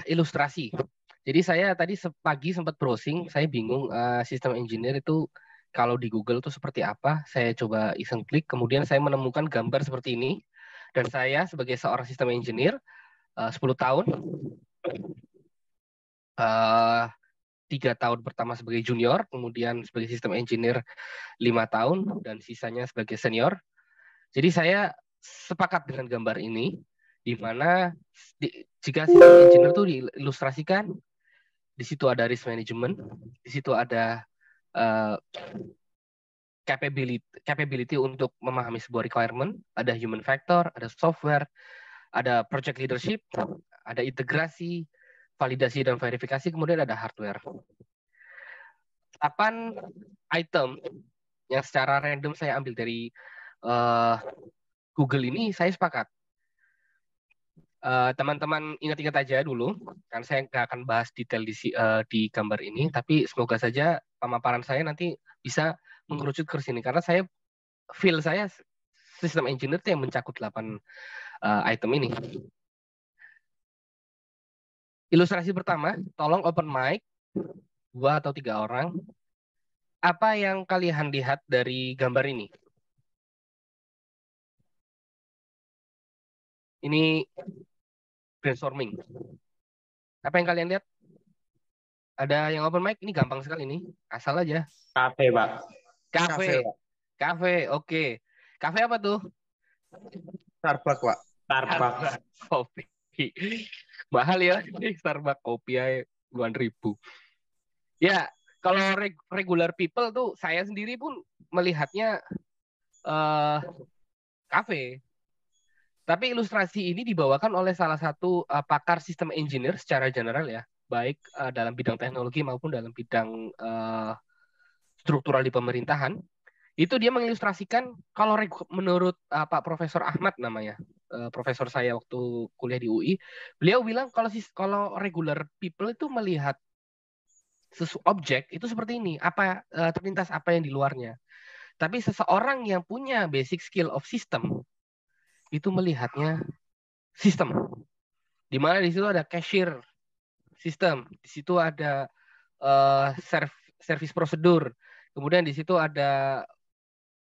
Ilustrasi. Jadi saya tadi pagi sempat browsing, saya bingung sistem engineer itu kalau di Google itu seperti apa. Saya coba iseng klik, kemudian saya menemukan gambar seperti ini. Dan saya sebagai seorang sistem engineer 10 tahun, eh, 3 tahun pertama sebagai junior, kemudian sebagai sistem engineer 5 tahun, dan sisanya sebagai senior. Jadi saya sepakat dengan gambar ini, di mana jika sistem engineer itu diilustrasikan, di situ ada risk management, di situ ada uh, capability untuk memahami sebuah requirement, ada human factor, ada software, ada project leadership, ada integrasi, validasi dan verifikasi, kemudian ada hardware. 8 item yang secara random saya ambil dari uh, Google ini, saya sepakat. Teman-teman ingat-ingat aja dulu, kan saya nggak akan bahas detail di gambar ini, tapi semoga saja pemaparan saya nanti bisa mengerucut ke sini, karena feel saya sistem engineer itu yang mencakup 8 item ini. Ilustrasi pertama, tolong open mic, 2 atau 3 orang. Apa yang kalian lihat dari gambar ini? Ini brainstorming. Apa yang kalian lihat? Ada yang open mic? Ini gampang sekali nih. Asal aja. Kafe, Pak. Kafe. Kafe, Pak. Kafe, oke. Kafe apa tuh? Starbucks, Pak. Starbucks. Kopi. Mahal ya. Starbucks kopi aja 2.000. Ya, kalau regular people tuh saya sendiri pun melihatnya kafe. Tapi ilustrasi ini dibawakan oleh salah satu pakar sistem engineer secara general ya, baik dalam bidang teknologi maupun dalam bidang struktural di pemerintahan. Itu dia mengilustrasikan kalau menurut Pak Profesor Ahmad namanya, profesor saya waktu kuliah di UI, beliau bilang kalau regular people itu melihat objek itu seperti ini, terlintas apa yang di luarnya. Tapi seseorang yang punya basic skill of system itu melihatnya sistem. Di mana di situ ada cashier sistem, di situ ada service prosedur, kemudian di situ ada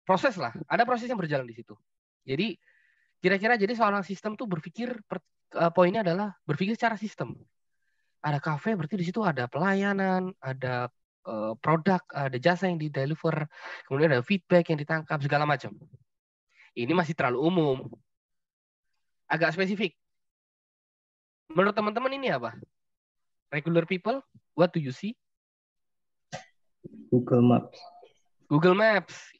proses lah, ada proses yang berjalan di situ. Jadi kira-kira jadi seorang sistem tuh berpikir poinnya adalah berpikir secara sistem. Ada kafe berarti di situ ada pelayanan, ada produk, ada jasa yang di deliver, kemudian ada feedback yang ditangkap segala macam. Ini masih terlalu umum, agak spesifik. Menurut teman-teman ini apa? Regular people, what do you see? Google Maps. Google Maps.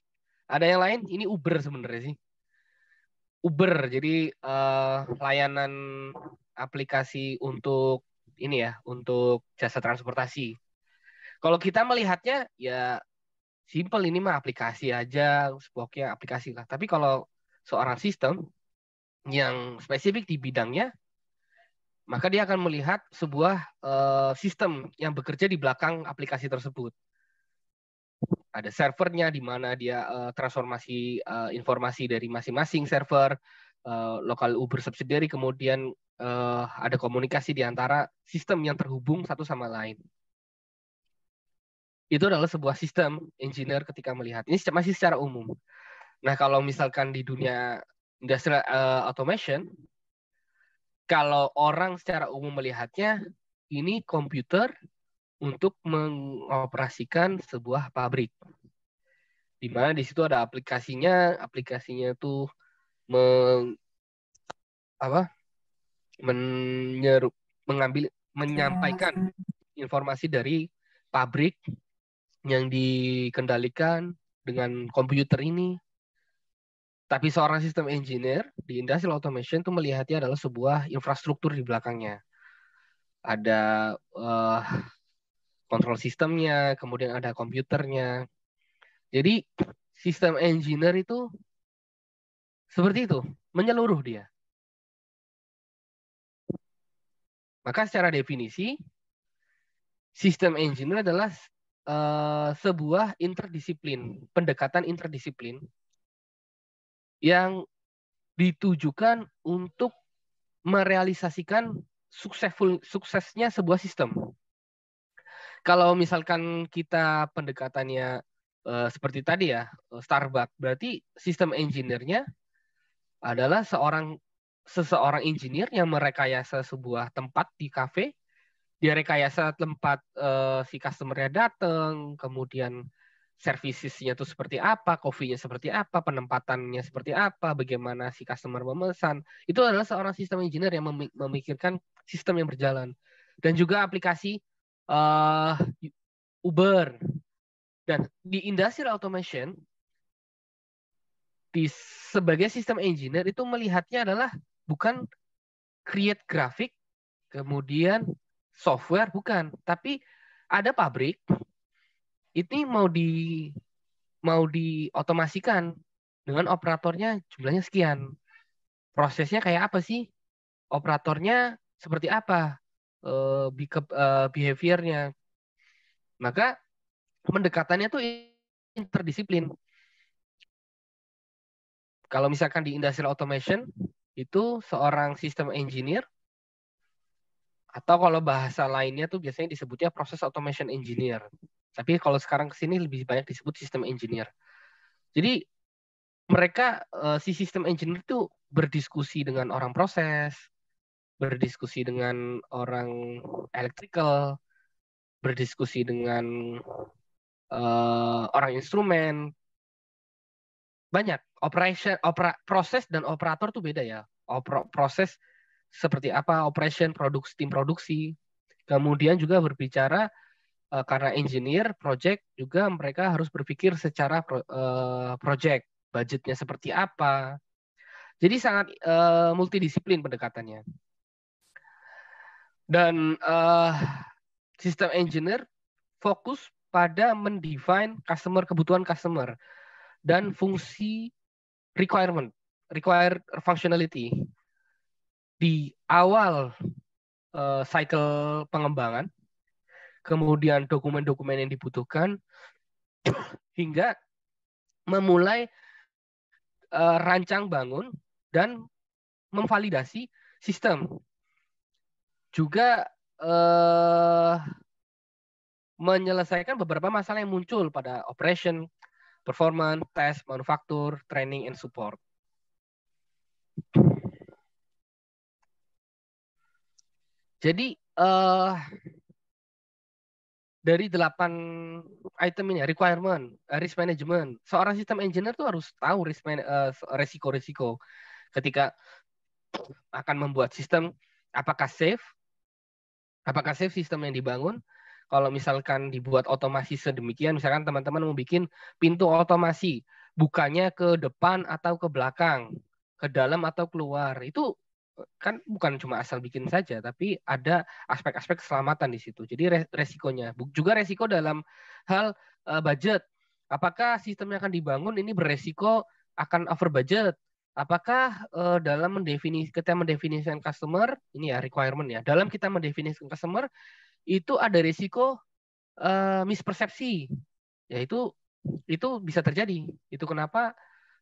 Ada yang lain? Ini Uber sebenarnya sih. Uber, jadi layanan aplikasi untuk ini ya, untuk jasa transportasi. Kalau kita melihatnya ya simple, ini mah aplikasi aja, pokoknya aplikasi lah. Tapi kalau seorang sistem yang spesifik di bidangnya, maka dia akan melihat sebuah sistem yang bekerja di belakang aplikasi tersebut. Ada servernya di mana dia transformasi informasi dari masing-masing server, lokal Uber subsidiary, kemudian ada komunikasi di antara sistem yang terhubung satu sama lain. Itu adalah sebuah sistem engineer ketika melihat. Ini masih secara umum. Nah, kalau misalkan di dunia industrial automation, kalau orang secara umum melihatnya, ini komputer untuk mengoperasikan sebuah pabrik. Di mana di situ ada aplikasinya tuh menyampaikan informasi dari pabrik yang dikendalikan dengan komputer ini. Tapi seorang sistem engineer di industrial automation itu melihatnya adalah sebuah infrastruktur di belakangnya. Ada kontrol sistemnya, kemudian ada komputernya. Jadi sistem engineer itu seperti itu, menyeluruh dia. Maka secara definisi, sistem engineer adalah sebuah pendekatan interdisiplin yang ditujukan untuk merealisasikan suksesnya sebuah sistem. Kalau misalkan kita pendekatannya seperti tadi ya, Starbucks, berarti sistem engineer-nya adalah seseorang engineer yang merekayasa sebuah tempat di kafe. Dia rekayasa tempat si customer-nya datang, kemudian servicesnya itu seperti apa, coffee-nya seperti apa, penempatannya seperti apa, bagaimana si customer memesan. Itu adalah seorang sistem engineer yang memikirkan sistem yang berjalan. Dan juga aplikasi uh, Uber. Dan di industrial automation, sebagai sistem engineer itu melihatnya adalah bukan create grafik, kemudian software, bukan. Tapi ada pabrik, ini mau diotomasikan dengan operatornya jumlahnya sekian. Prosesnya kayak apa sih? Operatornya seperti apa? Behaviornya. Maka pendekatannya tuh interdisiplin. Kalau misalkan di industrial automation, itu seorang system engineer, atau kalau bahasa lainnya tuh biasanya disebutnya proses automation engineer. Tapi kalau sekarang kesini lebih banyak disebut system engineer. Jadi mereka, si system engineer itu berdiskusi dengan orang proses, berdiskusi dengan orang electrical, berdiskusi dengan orang instrumen. Banyak proses dan operator tuh beda ya. Proses seperti apa, operation, tim produksi. Kemudian juga berbicara karena engineer, project, juga mereka harus berpikir secara project, budgetnya seperti apa. Jadi sangat multidisiplin pendekatannya. Dan sistem engineer fokus pada mendefine kebutuhan customer dan fungsi required functionality di awal cycle pengembangan, kemudian dokumen-dokumen yang dibutuhkan, hingga memulai rancang bangun dan memvalidasi sistem. Juga menyelesaikan beberapa masalah yang muncul pada operation, performance, test, manufaktur, training, and support. Jadi dari 8 item ini, requirement, risk management, seorang sistem engineer tuh harus tahu resiko-resiko ketika akan membuat sistem. Apakah safe sistem yang dibangun. Kalau misalkan dibuat otomasi sedemikian, misalkan teman-teman mau bikin pintu otomasi, bukannya ke depan atau ke belakang, ke dalam atau keluar, itu kan bukan cuma asal bikin saja, tapi ada aspek-aspek keselamatan di situ. Jadi resikonya, juga resiko dalam hal budget. Apakah sistem yang akan dibangun ini beresiko akan over budget? Apakah dalam kita mendefinisikan customer, ini ya requirement ya, dalam kita mendefinisikan customer, itu ada risiko mispersepsi. Ya itu bisa terjadi. Itu kenapa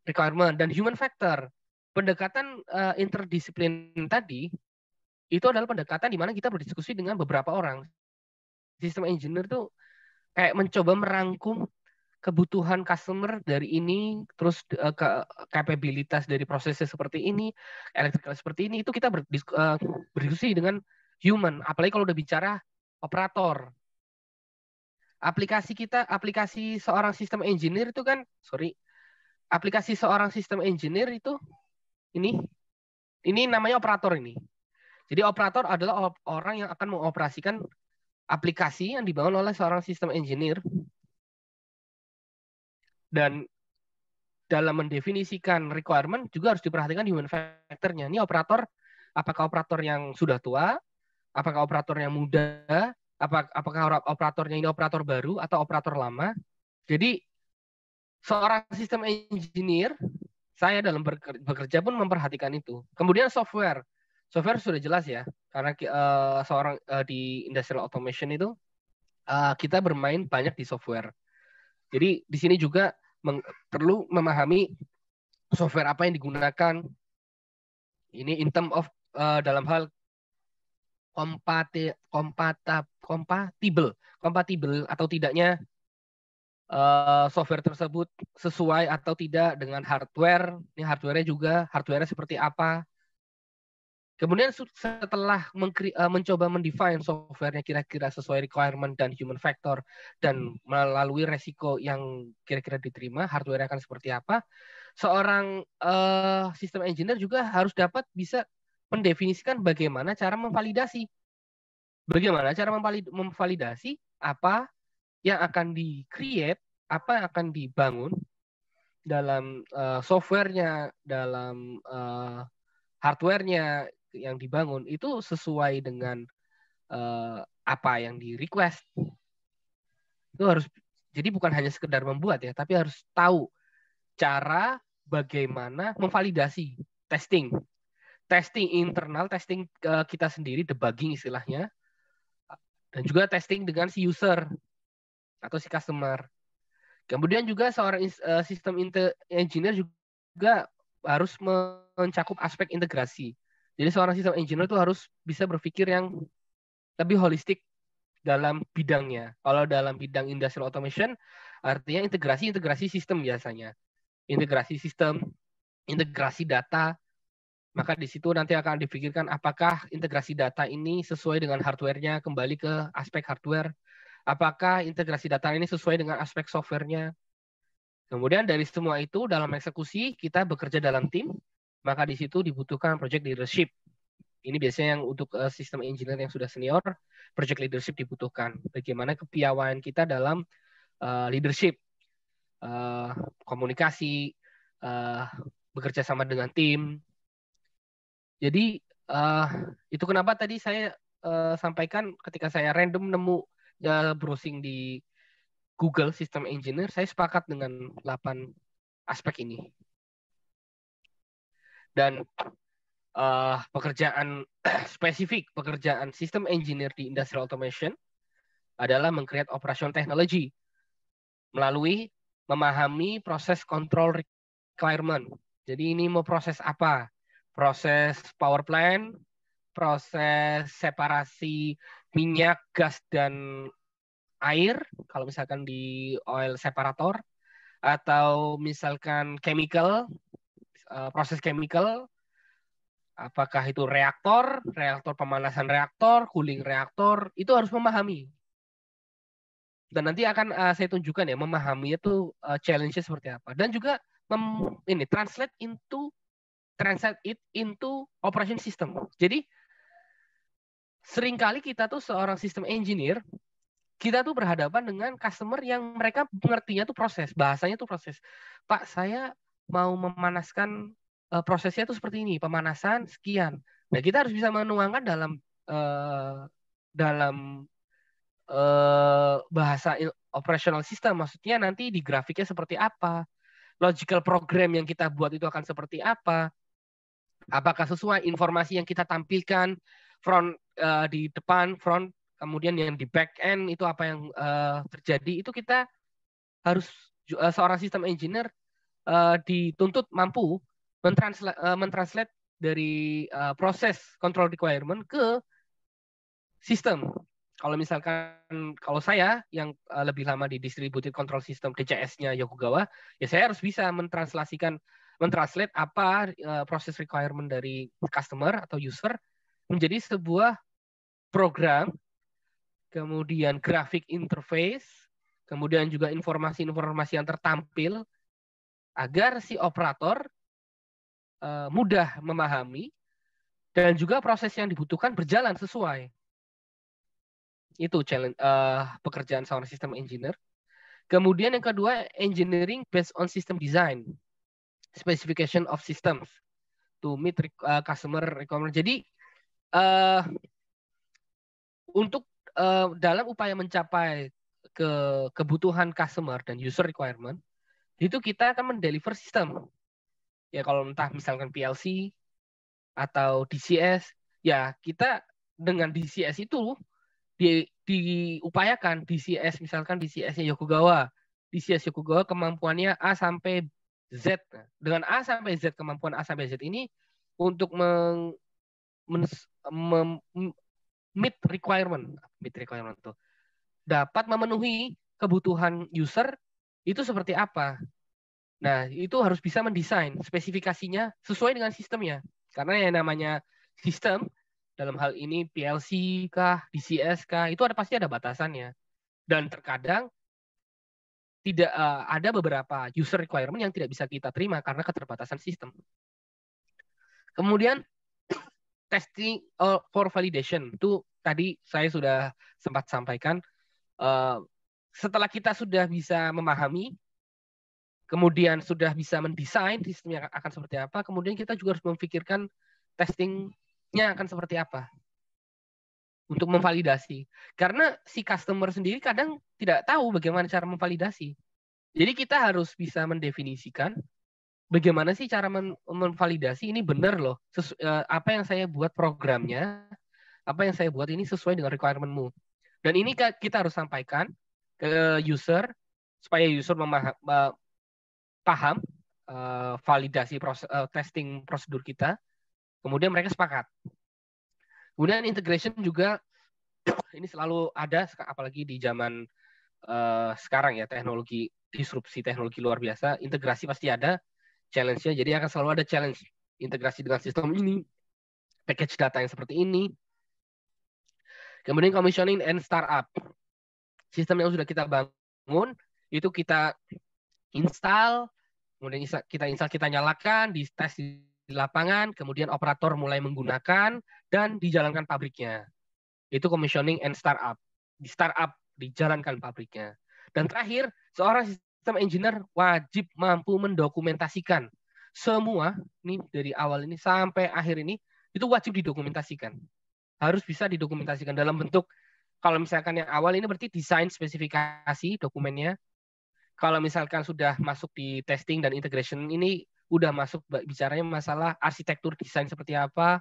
requirement dan human factor. Pendekatan interdisiplin tadi itu adalah pendekatan di mana kita berdiskusi dengan beberapa orang. Sistem engineer tuh kayak mencoba merangkum kebutuhan customer dari ini, terus kapabilitas dari prosesnya seperti ini, elektrikal seperti ini, itu kita berdiskusi dengan human. Apalagi kalau udah bicara operator. Aplikasi seorang sistem engineer itu kan, aplikasi seorang sistem engineer itu ini namanya operator ini. Jadi operator adalah orang yang akan mengoperasikan aplikasi yang dibangun oleh seorang sistem engineer. Dan dalam mendefinisikan requirement juga harus diperhatikan human factor-nya. Ini operator, apakah operator yang sudah tua, apakah operator yang muda, apakah operatornya ini operator baru atau operator lama. Jadi seorang sistem engineer, saya dalam bekerja pun memperhatikan itu. Kemudian software sudah jelas ya, karena seorang di industrial automation itu kita bermain banyak di software. Jadi di sini juga perlu memahami software apa yang digunakan. Ini in term of dalam hal kompatibel atau tidaknya software tersebut sesuai atau tidak dengan hardware. Ini hardware-nya seperti apa. Kemudian setelah mencoba mendefine software-nya kira-kira sesuai requirement dan human factor dan melalui resiko yang kira-kira diterima, hardware akan seperti apa, seorang sistem engineer juga harus dapat bisa mendefinisikan bagaimana cara memvalidasi. Bagaimana cara memvalidasi apa yang akan di-create, apa yang akan dibangun dalam software-nya, dalam hardware-nya yang dibangun itu sesuai dengan apa yang di request. Itu harus, jadi bukan hanya sekedar membuat ya, tapi harus tahu cara bagaimana memvalidasi, testing internal, testing kita sendiri, debugging istilahnya, dan juga testing dengan si user atau si customer. Kemudian juga seorang sistem engineer juga harus mencakup aspek integrasi. Jadi seorang sistem engineer itu harus bisa berpikir yang lebih holistik dalam bidangnya. Kalau dalam bidang industrial automation, artinya integrasi sistem biasanya. Integrasi sistem, integrasi data, maka di situ nanti akan dipikirkan apakah integrasi data ini sesuai dengan hardware-nya, kembali ke aspek hardware. Apakah integrasi data ini sesuai dengan aspek software-nya. Kemudian dari semua itu dalam eksekusi kita bekerja dalam tim, maka di situ dibutuhkan project leadership. Ini biasanya yang untuk sistem engineer yang sudah senior, project leadership dibutuhkan. Bagaimana kepiawaian kita dalam leadership, komunikasi, bekerja sama dengan tim. Jadi itu kenapa tadi saya sampaikan ketika saya random nemu browsing di Google System Engineer, saya sepakat dengan 8 aspek ini. Dan spesifik pekerjaan System Engineer di Industrial Automation adalah meng-create operational technology melalui memahami proses control requirement. Jadi ini mau proses apa? Proses power plant, proses separasi minyak, gas, dan air, kalau misalkan di oil separator, atau misalkan chemical, proses chemical, apakah itu reaktor pemanasan reaktor, cooling reaktor, itu harus memahami. Dan nanti akan saya tunjukkan ya, memahami itu challenge-nya seperti apa. Dan juga translate it into operation system. Jadi seringkali kita tuh seorang system engineer, kita tuh berhadapan dengan customer yang mereka mengertinya tuh proses, bahasanya tuh proses. Pak, saya mau memanaskan prosesnya tuh seperti ini, pemanasan sekian. Nah, kita harus bisa menuangkan dalam bahasa operational system, maksudnya nanti di grafiknya seperti apa, logical program yang kita buat itu akan seperti apa, apakah sesuai informasi yang kita tampilkan di depan front, kemudian yang di back end itu apa yang terjadi, itu kita harus seorang sistem engineer dituntut mampu mentranslate dari proses control requirement ke sistem. Kalau saya yang lebih lama di Distributed Control System DCS-nya Yokogawa, ya saya harus bisa mentranslate apa proses requirement dari customer atau user menjadi sebuah program, kemudian grafik interface, kemudian juga informasi-informasi yang tertampil agar si operator mudah memahami dan juga proses yang dibutuhkan berjalan sesuai. Itu challenge pekerjaan seorang system engineer. Kemudian yang kedua, engineering based on system design, specification of systems to meet customer requirement. Jadi untuk dalam upaya mencapai kebutuhan customer dan user requirement, itu kita akan mendeliver sistem. Ya kalau entah misalkan PLC atau DCS, ya kita dengan DCS itu diupayakan DCS, misalkan DCS-nya Yokogawa. DCS Yokogawa kemampuannya A sampai Z. Dengan A sampai Z, kemampuan A sampai Z ini untuk meet requirement tuh dapat memenuhi kebutuhan user itu seperti apa. Nah, itu harus bisa mendesain spesifikasinya sesuai dengan sistemnya. Karena yang namanya sistem dalam hal ini PLC kah, DCS kah, itu pasti ada batasannya. Dan terkadang tidak ada beberapa user requirement yang tidak bisa kita terima karena keterbatasan sistem. Kemudian testing for validation itu tadi saya sudah sempat sampaikan. Setelah kita sudah bisa memahami, kemudian sudah bisa mendesain sistemnya akan seperti apa, kemudian kita juga harus memikirkan testingnya akan seperti apa untuk memvalidasi. Karena si customer sendiri kadang tidak tahu bagaimana cara memvalidasi. Jadi kita harus bisa mendefinisikan bagaimana sih cara memvalidasi ini benar loh. Apa yang saya buat programnya, apa yang saya buat ini sesuai dengan requirement-mu. Dan ini kita harus sampaikan ke user supaya user paham validasi testing prosedur kita, kemudian mereka sepakat. Kemudian integration juga ini selalu ada, apalagi di zaman sekarang ya, teknologi disrupsi teknologi luar biasa, integrasi pasti ada challenge-nya, jadi akan selalu ada challenge integrasi dengan sistem ini, package data yang seperti ini. Kemudian commissioning and startup, sistem yang sudah kita bangun itu kita install, kemudian kita nyalakan, di tes di lapangan, kemudian operator mulai menggunakan dan dijalankan pabriknya. Itu commissioning and startup. Di startup, dijalankan pabriknya. Dan terakhir, seorang sistem engineer wajib mampu mendokumentasikan semua nih dari awal ini sampai akhir ini itu wajib didokumentasikan. Harus bisa didokumentasikan dalam bentuk, kalau misalkan yang awal ini berarti desain spesifikasi dokumennya. Kalau misalkan sudah masuk di testing dan integration ini udah masuk bicaranya masalah arsitektur desain seperti apa,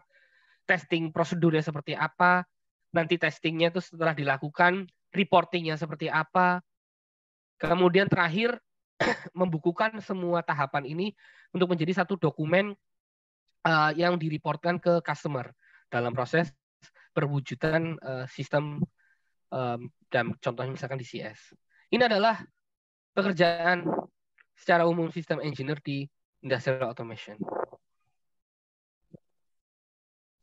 testing prosedurnya seperti apa, nanti testingnya itu setelah dilakukan reportingnya seperti apa, kemudian terakhir membukukan semua tahapan ini untuk menjadi satu dokumen yang direportkan ke customer dalam proses perwujudan sistem dan contohnya misalkan DCS. Ini adalah pekerjaan secara umum sistem engineer di industrial automation.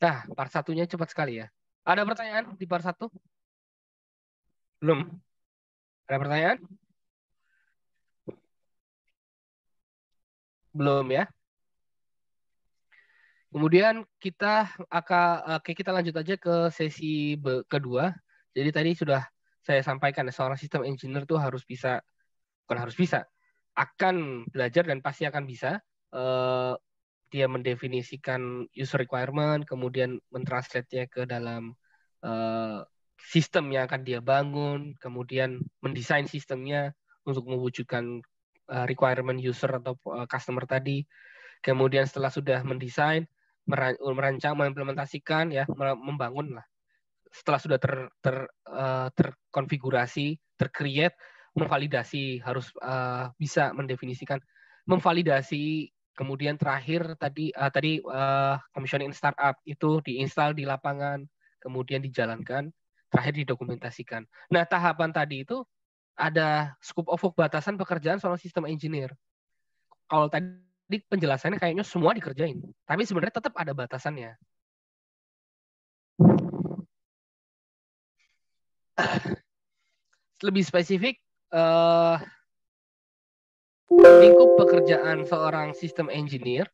Nah, part satunya cepat sekali ya. Ada pertanyaan di part 1? Belum? Ada pertanyaan? Belum ya. Kemudian kita lanjut aja ke sesi kedua. Jadi tadi sudah saya sampaikan seorang sistem engineer tuh bukan harus bisa, akan belajar dan pasti akan bisa. Dia mendefinisikan user requirement, kemudian mentranslate-nya ke dalam sistem yang akan dia bangun, kemudian mendesain sistemnya untuk mewujudkan requirement user atau customer tadi. Kemudian setelah sudah mendesain, merancang, mengimplementasikan, ya, membangun lah. Setelah sudah terkonfigurasi, tercreate, memvalidasi, harus bisa mendefinisikan, memvalidasi, kemudian terakhir tadi commissioning startup itu diinstal di lapangan, kemudian dijalankan, terakhir didokumentasikan. Nah, tahapan tadi itu ada scope of work, batasan pekerjaan seorang sistem engineer. Kalau tadi penjelasannya kayaknya semua dikerjain, tapi sebenarnya tetap ada batasannya. Lebih spesifik, lingkup pekerjaan seorang sistem engineer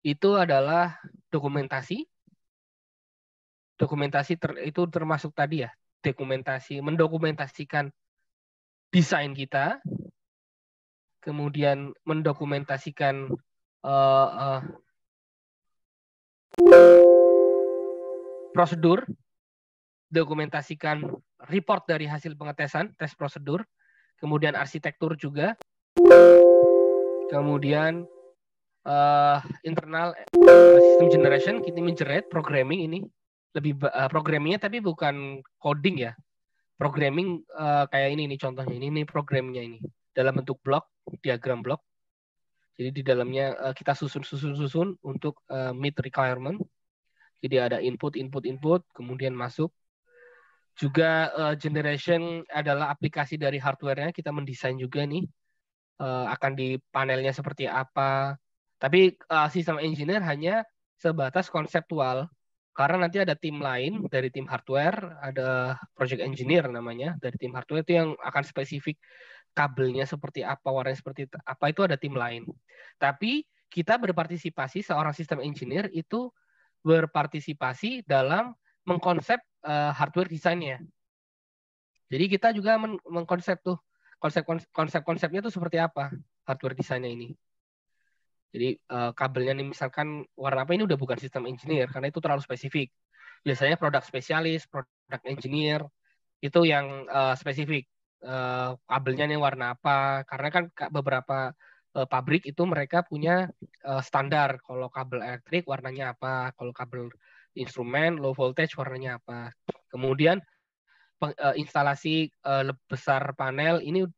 itu adalah dokumentasi. Dokumentasi itu termasuk tadi ya, mendokumentasikan desain kita, kemudian mendokumentasikan prosedur, dokumentasikan report dari hasil pengetesan, tes prosedur, kemudian arsitektur juga, kemudian internal system generation, kita mengenerate programming ini, lebih programmingnya tapi bukan coding ya, programming kayak ini contohnya, ini programnya ini dalam bentuk blok, diagram blok. Jadi di dalamnya kita susun untuk meet requirement. Jadi ada input, kemudian masuk. Juga generation adalah aplikasi dari hardware-nya. Kita mendesain juga nih akan di panelnya seperti apa. Tapi sistem engineer hanya sebatas konseptual. Karena nanti ada tim lain dari tim hardware, ada project engineer namanya dari tim hardware itu yang akan spesifik kabelnya seperti apa, warnanya seperti apa, itu ada tim lain. Tapi kita berpartisipasi, seorang sistem engineer itu berpartisipasi dalam mengkonsep hardware desainnya. Jadi kita juga mengkonsep tuh konsepnya tuh seperti apa hardware desainnya ini. Jadi kabelnya nih misalkan warna apa, ini udah bukan sistem engineer karena itu terlalu spesifik. Biasanya produk spesialis, produk engineer itu yang spesifik. Kabelnya nih warna apa? Karena kan beberapa pabrik itu mereka punya standar. Kalau kabel elektrik warnanya apa? Kalau kabel instrumen low voltage warnanya apa? Kemudian instalasi besar panel ini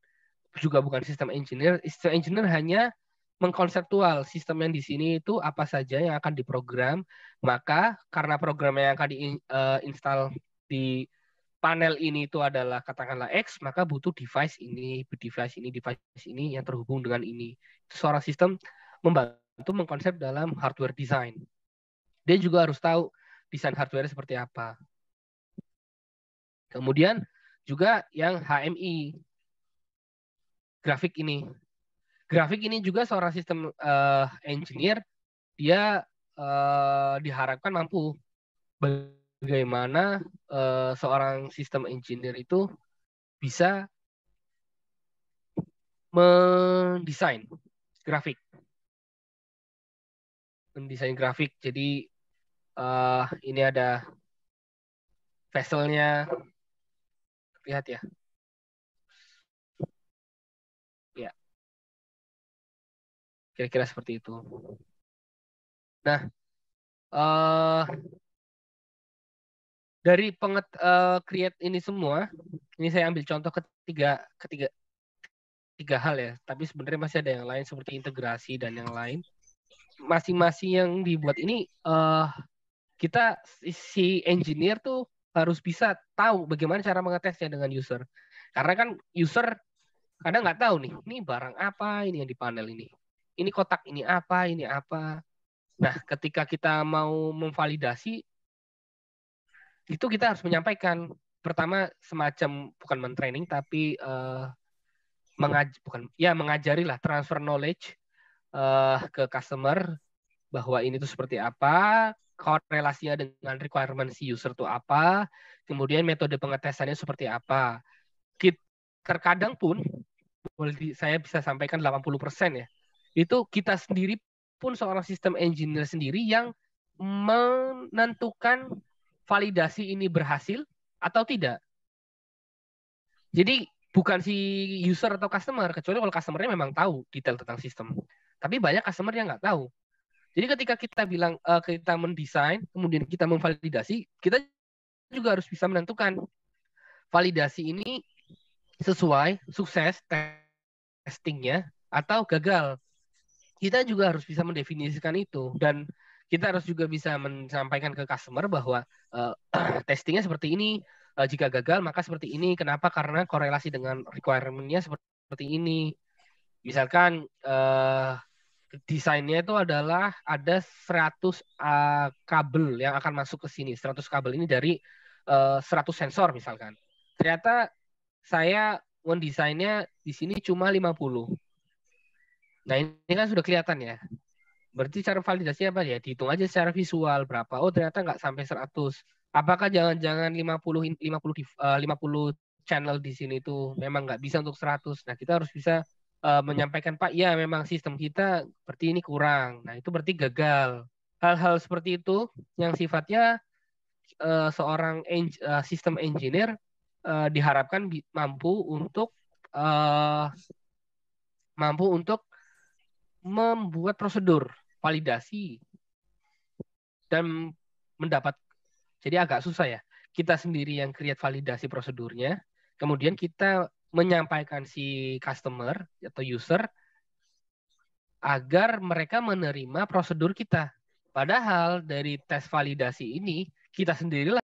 juga bukan sistem engineer. Sistem engineer hanya mengkonseptual sistem yang di sini itu apa saja yang akan diprogram. Maka karena program yang akan diinstal di panel ini itu adalah katakanlah X, maka butuh device ini yang terhubung dengan ini. Seorang sistem membantu mengkonsep dalam hardware design. Dia juga harus tahu desain hardware seperti apa. Kemudian juga yang HMI, grafik ini. Grafik ini juga seorang sistem engineer, dia diharapkan mampu bagaimana seorang sistem engineer itu bisa mendesain grafik. Jadi ini ada vesselnya, lihat ya. Ya, kira-kira seperti itu. Nah, dari create ini semua, ini saya ambil contoh tiga hal ya. Tapi sebenarnya masih ada yang lain seperti integrasi dan yang lain. Masing-masing yang dibuat ini kita si engineer tuh harus bisa tahu bagaimana cara mengetesnya dengan user. Karena kan user kadang nggak tahu nih, ini barang apa, ini yang di panel ini. Ini kotak, ini apa, ini apa. Nah, ketika kita mau memvalidasi, itu kita harus menyampaikan. Pertama, semacam bukan mentraining, tapi mengajari lah, transfer knowledge ke customer bahwa ini tuh seperti apa, korelasinya dengan requirement si user tuh apa, kemudian metode pengetesannya seperti apa. Terkadang pun, saya bisa sampaikan 80% ya, itu kita sendiri pun seorang sistem engineer sendiri yang menentukan validasi ini berhasil atau tidak. Jadi bukan si user atau customer, kecuali kalau customernya memang tahu detail tentang sistem. Tapi banyak customer yang nggak tahu. Jadi ketika kita bilang kita mendesain, kemudian kita memvalidasi, kita juga harus bisa menentukan validasi ini sesuai, sukses testingnya, atau gagal. Kita juga harus bisa mendefinisikan itu. Dan kita harus juga bisa menyampaikan ke customer bahwa testingnya seperti ini, jika gagal maka seperti ini. Kenapa? Karena korelasi dengan requirement-nya seperti ini. Misalkan desainnya itu adalah ada 100 kabel yang akan masuk ke sini. 100 kabel ini dari 100 sensor misalkan. Ternyata saya mendesainnya di sini cuma 50. Nah, ini kan sudah kelihatan ya. Berarti cara validasinya apa ya? Dihitung aja secara visual berapa. Oh, ternyata nggak sampai 100. Apakah jangan-jangan 50 channel di sini itu memang nggak bisa untuk 100. Nah, kita harus bisa menyampaikan, Pak, ya memang sistem kita seperti ini kurang. Nah, itu berarti gagal. Hal-hal seperti itu yang sifatnya seorang sistem engineer diharapkan uh, mampu untuk membuat prosedur validasi dan mendapat. Jadi agak susah ya. Kita sendiri yang create validasi prosedurnya, kemudian kita menyampaikan si customer atau user agar mereka menerima prosedur kita. Padahal dari tes validasi ini kita sendiri